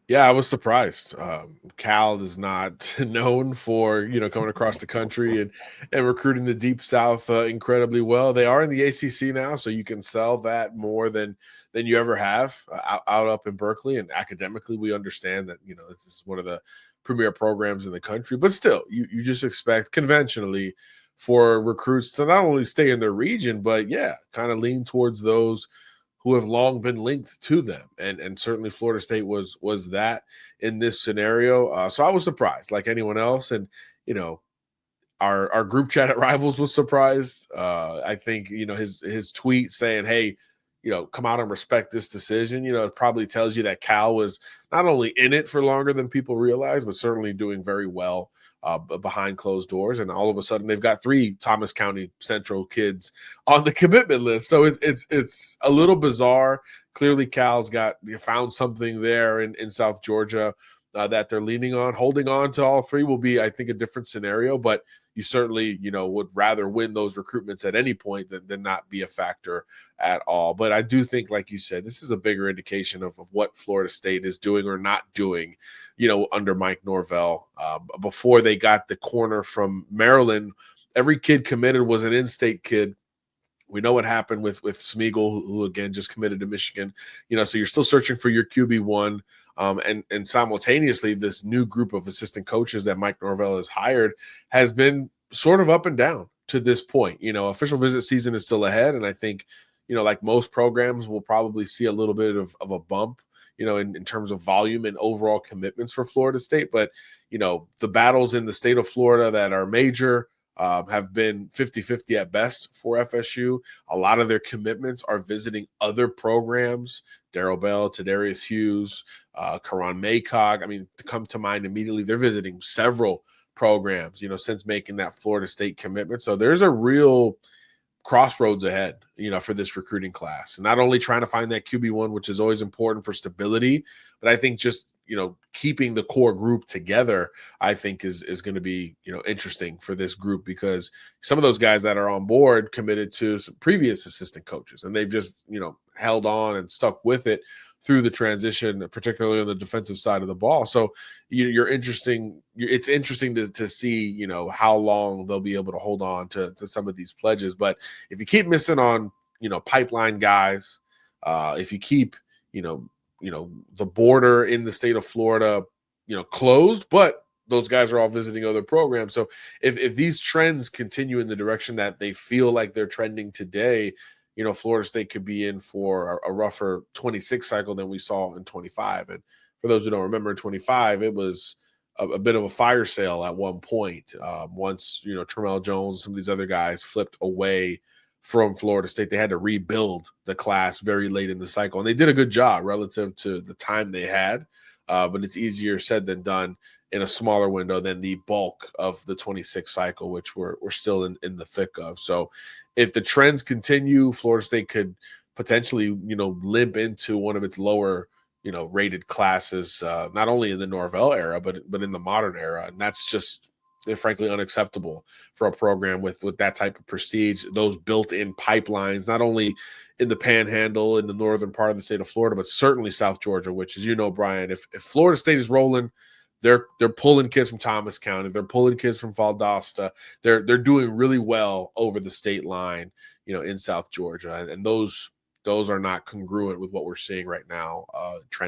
Yeah, I was surprised. Cal is not known for coming across the country and recruiting the Deep South incredibly well. They are in the ACC now, so you can sell that more than you ever have out up in Berkeley. And academically, we understand that this is one of the premier programs in the country. But still, you just expect conventionally for recruits to not only stay in their region, but kind of lean towards those who have long been linked to them, and certainly Florida State was that in this scenario. So I was surprised, like anyone else, and you know our group chat at Rivals was surprised. I think his tweet saying, "Hey, come out and respect this decision." It probably tells you that Cal was not only in it for longer than people realize, but certainly doing very well behind closed doors. And all of a sudden, they've got 3 Thomas County Central kids on the commitment list. So it's a little bizarre. Clearly, Cal's got found something there in South Georgia. That they're leaning on. Holding on to all 3 will be, I think, a different scenario, but you certainly, would rather win those recruitments at any point than not be a factor at all. But I do think, like you said, this is a bigger indication of what Florida State is doing or not doing, under Mike Norvell. Before they got the corner from Maryland, every kid committed was an in-state kid. We know what happened with Smeagol, who again just committed to Michigan. So you're still searching for your QB1, and simultaneously, this new group of assistant coaches that Mike Norvell has hired has been sort of up and down to this point. Official visit season is still ahead, and I think like most programs, we'll probably see a little bit of a bump. In terms of volume and overall commitments for Florida State, but the battles in the state of Florida that are major have been 50-50 at best for FSU. A lot of their commitments are visiting other programs. Darrell Bell, Tadarius Hughes, Karan Maycog. I mean, to come to mind immediately, they're visiting several programs, since making that Florida State commitment. So there's a real crossroads ahead, for this recruiting class. And not only trying to find that QB1, which is always important for stability, but I think just keeping the core group together, I think is going to be, interesting for this group, because some of those guys that are on board committed to some previous assistant coaches, and they've just, held on and stuck with it through the transition, particularly on the defensive side of the ball. So you're interesting. It's interesting to see, how long they'll be able to hold on to some of these pledges. But if you keep missing on, pipeline guys, if you keep, the border in the state of Florida, closed, but those guys are all visiting other programs. So if these trends continue in the direction that they feel like they're trending today, Florida State could be in for a rougher 26 cycle than we saw in 25. And for those who don't remember, in 25, it was a bit of a fire sale at one point. Once, Tramel Jones, some of these other guys flipped away from Florida State, they had to rebuild the class very late in the cycle. And they did a good job relative to the time they had. But it's easier said than done in a smaller window than the bulk of the 26 cycle, which we're still in the thick of. So if the trends continue, Florida State could potentially, limp into one of its lower, rated classes, not only in the Norvell era, but in the modern era. And that's just frankly unacceptable for a program with that type of prestige, those built-in pipelines, not only in the panhandle in the northern part of the state of Florida, but certainly South Georgia, which, as you know, Brian, if Florida State is rolling, they're pulling kids from Thomas County, they're pulling kids from Valdosta, they're doing really well over the state line, in South Georgia, and those are not congruent with what we're seeing right now, trend